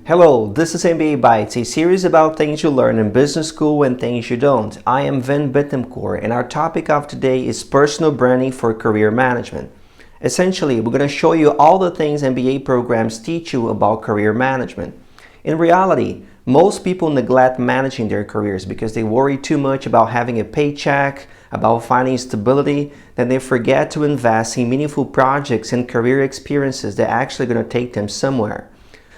Hello, this is MBA Bites, a series about things you learn in business school and things you don't. I am Vin Bittencourt, and our topic of today is personal branding for career management. Essentially, we're going to show you all the things MBA programs teach you about career management. In reality, most people neglect managing their careers because they worry too much about having a paycheck, about finding stability, that they forget to invest in meaningful projects and career experiences that are actually going to take them somewhere.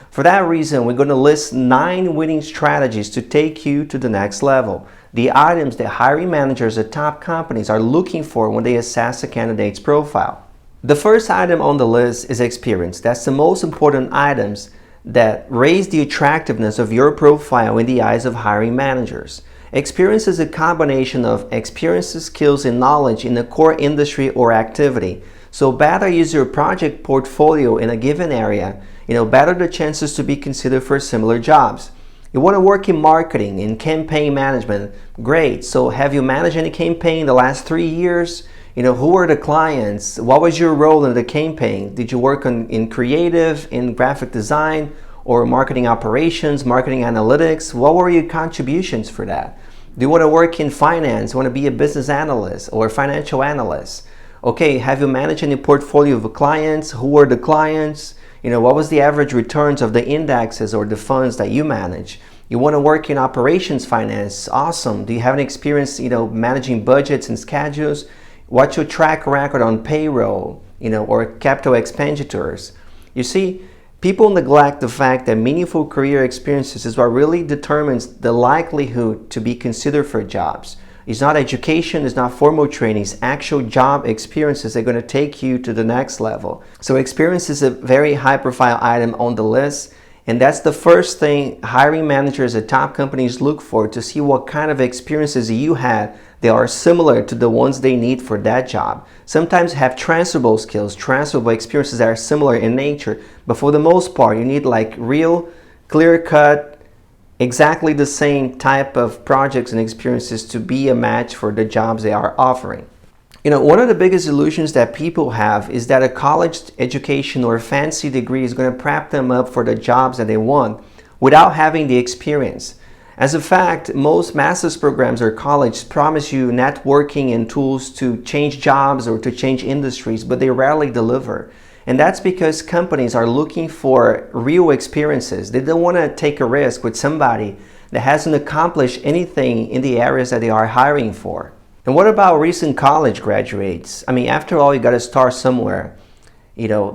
For that reason, we're going to list 9 winning strategies to take you to the next level. The items that hiring managers at top companies are looking for when they assess a candidate's profile. The first item on the list is experience. That's the most important items that raise the attractiveness of your profile in the eyes of hiring managers. Experience is a combination of experiences, skills, and knowledge in a core industry or activity. So better is your project portfolio in a given area, better the chances to be considered for similar jobs. You want to work in marketing, in campaign management, great. So have you managed any campaign in the last 3 years? Who were the clients? What was your role in the campaign? Did you work in creative, in graphic design, or marketing operations, marketing analytics? What were your contributions for that? Do you want to work in finance? Want to be a business analyst or a financial analyst? Okay, have you managed any portfolio of clients? Who were the clients? What was the average returns of the indexes or the funds that you manage? You want to work in operations finance? Awesome. Do you have any experience, managing budgets and schedules? What's your track record on payroll, or capital expenditures? You see, people neglect the fact that meaningful career experiences is what really determines the likelihood to be considered for jobs. It's not education, it's not formal training, it's actual job experiences that are going to take you to the next level. So experience is a very high profile item on the list, and that's the first thing hiring managers at top companies look for, to see what kind of experiences you had that are similar to the ones they need for that job. Sometimes you have transferable skills, transferable experiences that are similar in nature, but for the most part you need like real, clear-cut, exactly the same type of projects and experiences to be a match for the jobs they are offering. One of the biggest illusions that people have is that a college education or a fancy degree is going to prep them up for the jobs that they want without having the experience. As a fact, most master's programs or colleges promise you networking and tools to change jobs or to change industries, but they rarely deliver. And that's because companies are looking for real experiences. They don't want to take a risk with somebody that hasn't accomplished anything in the areas that they are hiring for. And what about recent college graduates? After all, you got to start somewhere.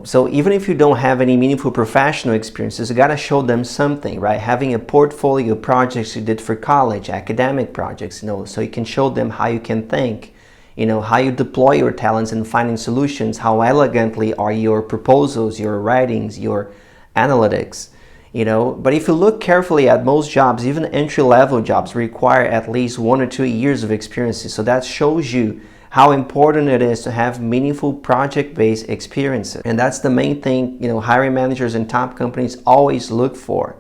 So even if you don't have any meaningful professional experiences, you got to show them something, right? Having a portfolio of projects you did for college, academic projects, so you can show them how you can think. How you deploy your talents in finding solutions, how elegantly are your proposals, your writings, your analytics, But if you look carefully at most jobs, even entry-level jobs require at least 1 or 2 years of experience. So that shows you how important it is to have meaningful project-based experiences. And that's the main thing, hiring managers and top companies always look for.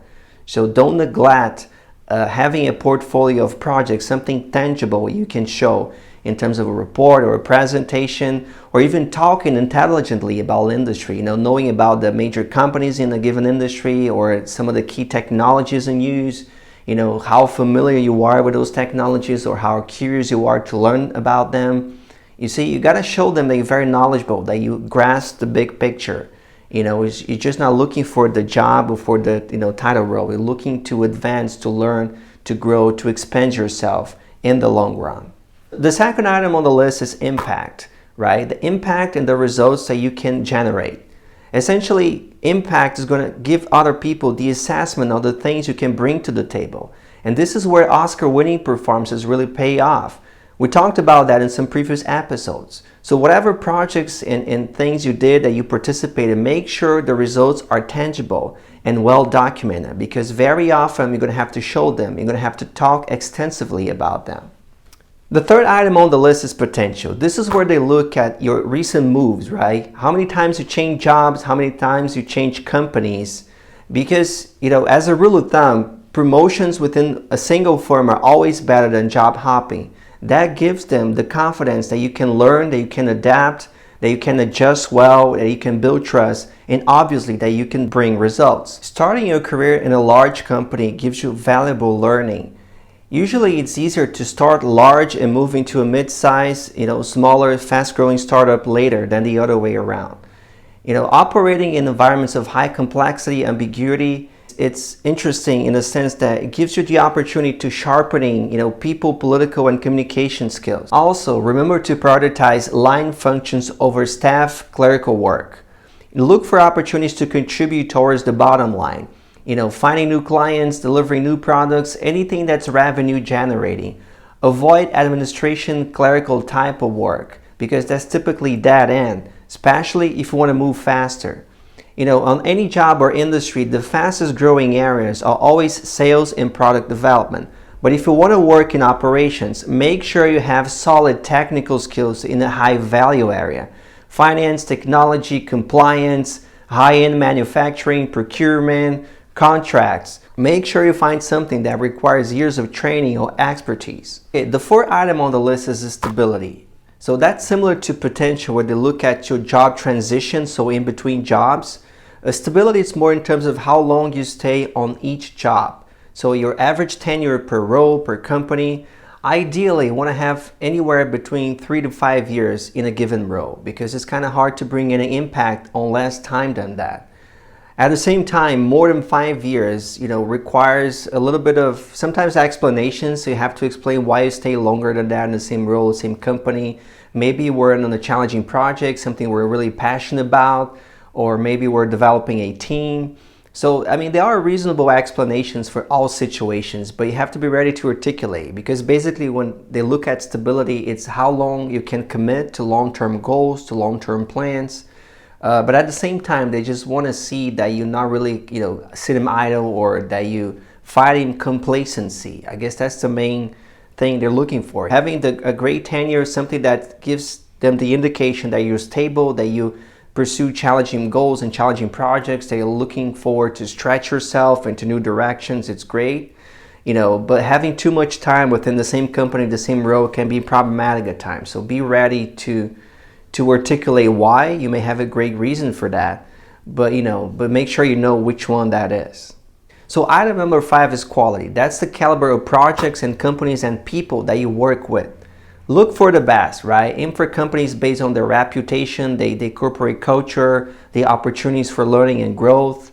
So don't neglect having a portfolio of projects, something tangible you can show in terms of a report or a presentation, or even talking intelligently about industry, knowing about the major companies in a given industry or some of the key technologies in use, how familiar you are with those technologies or how curious you are to learn about them. You see, you got to show them that you're very knowledgeable, that you grasp the big picture. You're just not looking for the job or for the title role. You're looking to advance, to learn, to grow, to expand yourself in the long run. The second item on the list is impact, right? The impact and the results that you can generate. Essentially, impact is going to give other people the assessment of the things you can bring to the table. And this is where Oscar-winning performances really pay off. We talked about that in some previous episodes. So whatever projects and things you did that you participated, make sure the results are tangible and well documented, because very often you're going to have to show them. You're going to have to talk extensively about them. The third item on the list is potential. This is where they look at your recent moves, right? How many times you change jobs, how many times you change companies. Because, as a rule of thumb, promotions within a single firm are always better than job hopping. That gives them the confidence that you can learn, that you can adapt, that you can adjust well, that you can build trust, and obviously that you can bring results. Starting your career in a large company gives you valuable learning. Usually it's easier to start large and move into a mid-size, smaller, fast-growing startup later than the other way around. Operating in environments of high complexity, ambiguity, it's interesting in the sense that it gives you the opportunity to sharpening, people, political, and communication skills. Also, remember to prioritize line functions over staff clerical work. Look for opportunities to contribute towards the bottom line. Finding new clients, delivering new products, anything that's revenue generating. Avoid administration, clerical type of work because that's typically dead end, especially if you want to move faster. On any job or industry, the fastest growing areas are always sales and product development. But if you want to work in operations, make sure you have solid technical skills in a high value area. Finance, technology, compliance, high-end manufacturing, procurement, contracts. Make sure you find something that requires years of training or expertise. Okay, the fourth item on the list is stability. So that's similar to potential where they look at your job transition, so in between jobs. Stability is more in terms of how long you stay on each job. So your average tenure per role, per company. Ideally, you want to have anywhere between 3 to 5 years in a given role because it's kind of hard to bring any impact on less time than that. At the same time, more than 5 years, requires a little bit of sometimes explanations. So you have to explain why you stay longer than that in the same role, the same company. Maybe we're on a challenging project, something we're really passionate about, or maybe we're developing a team. So, there are reasonable explanations for all situations, but you have to be ready to articulate because basically when they look at stability, it's how long you can commit to long-term goals, to long-term plans. But at the same time, they just want to see that you're not really, sitting idle or that you fighting complacency. I guess that's the main thing they're looking for. Having a great tenure is something that gives them the indication that you're stable, that you pursue challenging goals and challenging projects, that you're looking forward to stretch yourself into new directions. It's great, but having too much time within the same company, the same role can be problematic at times. So be ready to articulate why. You may have a great reason for that, but make sure you know which one that is. So item number 5 is quality. That's the caliber of projects and companies and people that you work with. Look for the best, right? Aim for companies based on their reputation, the corporate culture, the opportunities for learning and growth.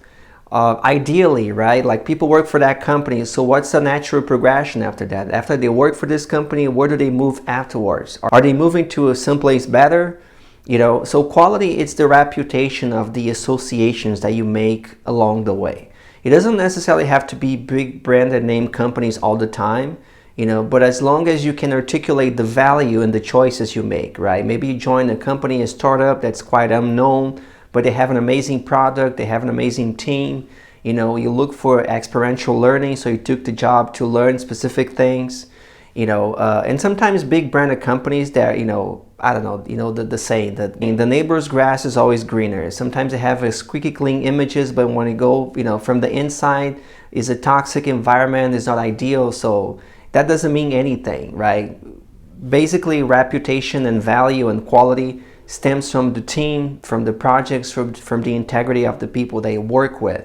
Ideally, right? Like people work for that company. So what's the natural progression after that? After they work for this company, where do they move afterwards? Are they moving to someplace better? So quality is the reputation of the associations that you make along the way. It doesn't necessarily have to be big branded name companies all the time, but as long as you can articulate the value in the choices you make, right? Maybe you join a company, a startup that's quite unknown, but they have an amazing product, they have an amazing team. You look for experiential learning, so you took the job to learn specific things. And sometimes big branded companies that, I don't know, the saying that the neighbor's grass is always greener. Sometimes they have a squeaky clean images, but when you go, from the inside, is a toxic environment, is not ideal. So that doesn't mean anything, right? Basically, reputation and value and quality stems from the team, from the projects, from the integrity of the people they work with.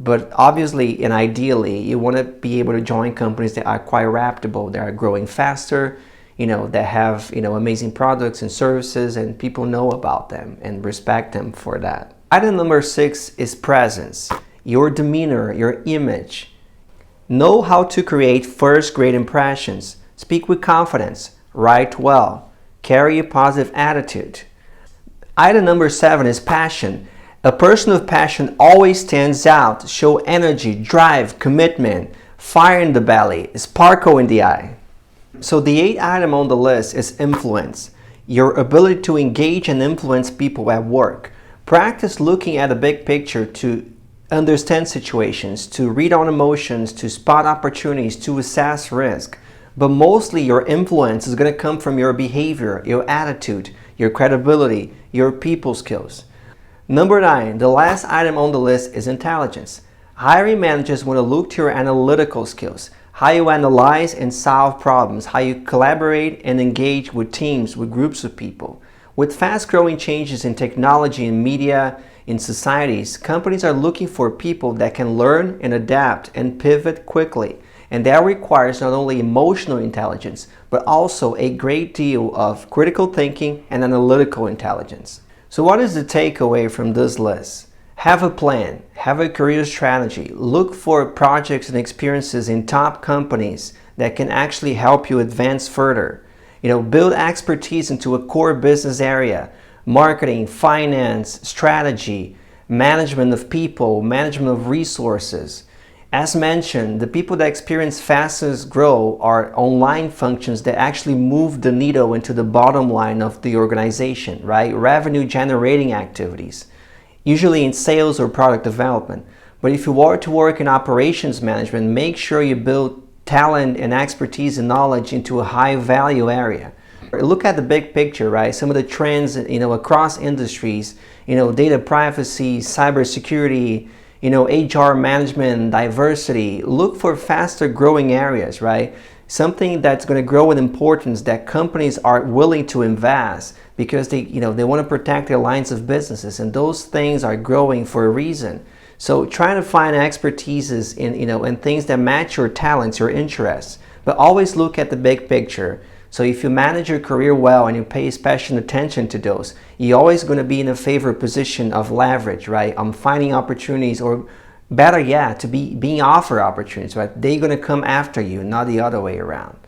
But obviously and ideally, you want to be able to join companies that are quite reputable, that are growing faster, that have, amazing products and services and people know about them and respect them for that. Item number 6 is presence. Your demeanor, your image. Know how to create first great impressions. Speak with confidence. Write well. Carry a positive attitude. Item number 7 is passion. A person with passion always stands out. Show energy, drive, commitment, fire in the belly, sparkle in the eye. So the 8th item on the list is influence. Your ability to engage and influence people at work. Practice looking at the big picture to understand situations, to read on emotions, to spot opportunities, to assess risk. But mostly your influence is going to come from your behavior, your attitude, your credibility, your people skills. Number 9, the last item on the list is intelligence. Hiring managers want to look to your analytical skills, how you analyze and solve problems, how you collaborate and engage with teams, with groups of people. With fast-growing changes in technology and media in societies, companies are looking for people that can learn and adapt and pivot quickly. And that requires not only emotional intelligence, but also a great deal of critical thinking and analytical intelligence. So what is the takeaway from this list? Have a plan, have a career strategy, look for projects and experiences in top companies that can actually help you advance further. Build expertise into a core business area, marketing, finance, strategy, management of people, management of resources. As mentioned, the people that experience fastest growth are online functions that actually move the needle into the bottom line of the organization, right? Revenue generating activities, usually in sales or product development. But if you want to work in operations management, make sure you build talent and expertise and knowledge into a high value area. Look at the big picture, right? Some of the trends, across industries, data privacy, cybersecurity, HR management, diversity. Look for faster growing areas, right? Something that's going to grow in importance that companies are willing to invest because they want to protect their lines of businesses, and those things are growing for a reason. So try to find expertises in things that match your talents, your interests, but always look at the big picture. So if you manage your career well and you pay special attention to those, you're always going to be in a favored position of leverage, right? Finding opportunities, or better yet, to being offered opportunities, right? They're going to come after you, not the other way around.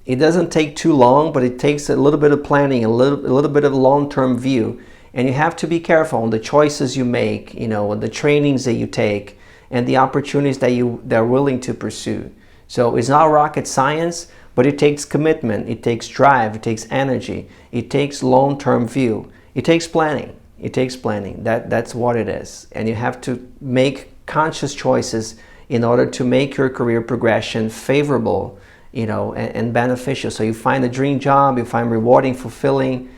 It doesn't take too long, but it takes a little bit of planning, a little bit of long-term view. And you have to be careful on the choices you make, the trainings that you take, and the opportunities that they're willing to pursue. So it's not rocket science, but it takes commitment, it takes drive, it takes energy, it takes long-term view, it takes planning. It takes planning. That's what it is. And you have to make conscious choices in order to make your career progression favorable, and beneficial. So you find a dream job, you find rewarding, fulfilling,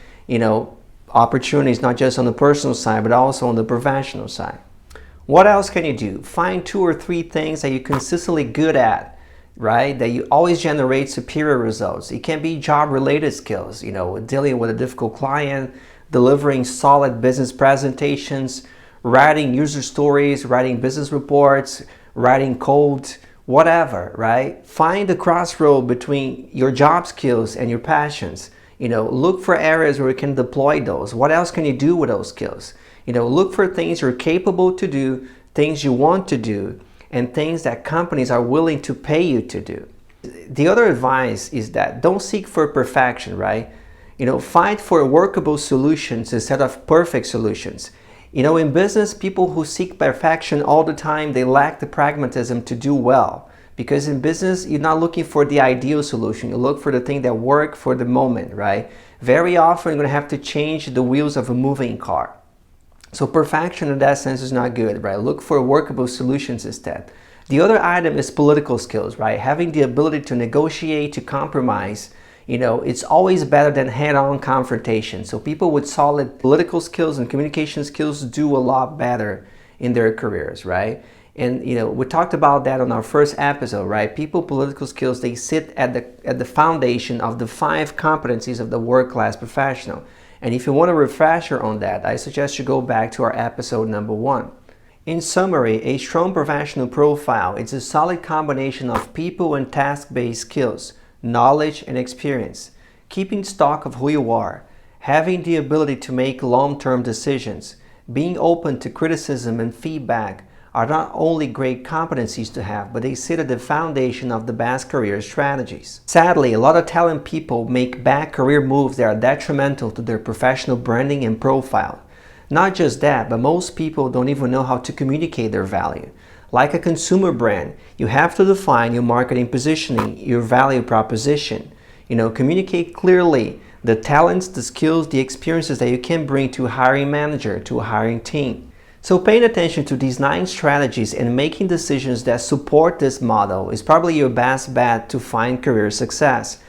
opportunities, not just on the personal side, but also on the professional side. What else can you do? Find 2 or 3 things that you're consistently good at, right? That you always generate superior results. It can be job-related skills, dealing with a difficult client, delivering solid business presentations, writing user stories, writing business reports, writing code, whatever, right? Find the crossroad between your job skills and your passions. Look for areas where you can deploy those. What else can you do with those skills? Look for things you're capable to do, things you want to do, and things that companies are willing to pay you to do. The other advice is that don't seek for perfection, right? Fight for workable solutions instead of perfect solutions. In business, people who seek perfection all the time, they lack the pragmatism to do well. Because in business, you're not looking for the ideal solution. You look for the thing that works for the moment, right? Very often, you're going to have to change the wheels of a moving car. So perfection in that sense is not good, right? Look for workable solutions instead. The other item is political skills, right? Having the ability to negotiate, to compromise. It's always better than head-on confrontation. So people with solid political skills and communication skills do a lot better in their careers, right? And we talked about that on our first episode, right? People political skills, they sit at the foundation of the 5 competencies of the world-class professional. And if you want a refresher on that, I suggest you go back to our episode number 1. In summary, a strong professional profile is a solid combination of people and task-based skills, knowledge and experience, keeping stock of who you are, having the ability to make long-term decisions, being open to criticism and feedback, are not only great competencies to have, but they sit at the foundation of the best career strategies. Sadly, a lot of talented people make bad career moves that are detrimental to their professional branding and profile. Not just that, but most people don't even know how to communicate their value. Like a consumer brand, you have to define your marketing positioning, your value proposition. Communicate clearly the talents, the skills, the experiences that you can bring to a hiring manager, to a hiring team. So paying attention to these 9 strategies and making decisions that support this model is probably your best bet to find career success,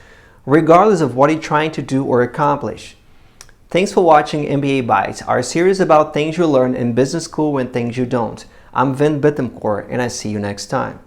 regardless of what you're trying to do or accomplish. Thanks for watching MBA Bites, our series about things you learn in business school and things you don't. I'm Vin Bittencourt, and I see you next time.